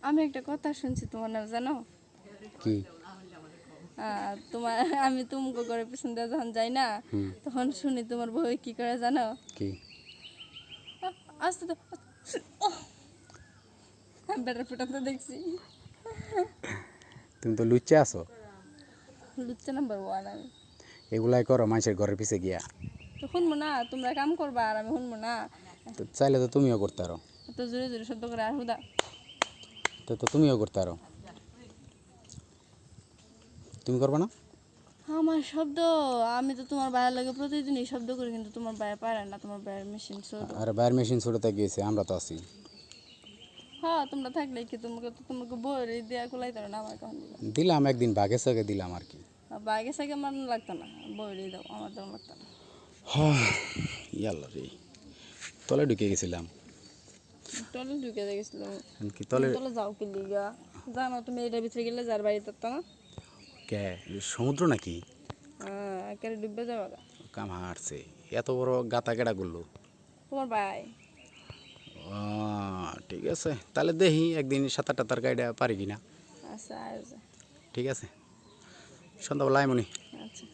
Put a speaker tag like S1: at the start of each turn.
S1: আমি একটা কথা শুনছি তোমার না জানো
S2: কি?
S1: তোমার আমি তোমাকে ঘরের পিছন দিয়ে যখন যাই না তখন শুনি তোমার বউ কি করে জানো
S2: কি?
S1: আসতে তো বেটার ফোটা তো দেখছি
S2: তুমি তো লুচ্চা আছো।
S1: লুচ্চা নাম্বার ওয়ান আমি
S2: এগুলাই করো মানুষের ঘরের পিছে গিয়া।
S1: তো শুনবো না তোমরা কাম করবা আর আমি শুনবো না
S2: তো চাইলে তো তুমিও করতে পারো।
S1: তো জোরে জোরে শব্দ করে আর হুদা
S2: তো তুমিও করতে পারো। তুমি করবে না?
S1: আমার শব্দ আমি তো তোমার বাইরের লাগে প্রতিদিনই শব্দ করি কিন্তু তোমার বাইরে পারে না তোমার বাইরের মেশিন ছোট
S2: আর বাইরের মেশিন ছোটতে গিয়েছে, আমরা তো আছি।
S1: হ্যাঁ তোমরা থাকলে কি তোমাকে বই দেওয়া কুলাই তার না আমার কখন দিবা
S2: দিলাম একদিন বাঘে চোখে দিলাম আর কি।
S1: বাইকে সাইকে আমার লাগতো না বই দাও আমার তেমন লাগতো না
S2: ইয়াল্লা রে, তলে ঢুকে গেছিলাম।
S1: টলে ঢুকে গেছিলাম
S2: কি তলে?
S1: তলে যাও কি লিগা জানো তুমি এটার ভিতরে গেলে যার বাড়ি থাকতো না
S2: কে? সমুদ্র নাকি?
S1: হ্যাঁ একেবারে ডুববে যাবা গা।
S2: কাম হারছে, এত বড় গাতা কেডা করলো?
S1: তোমার ভাই
S2: ঠিক আছে, তাহলে দেখি একদিন সাঁতার টাতার গাইডা পারি কিনা।
S1: আচ্ছা আচ্ছা
S2: ঠিক আছে, সন্ধ্যাবেলা আইমনি।
S1: আচ্ছা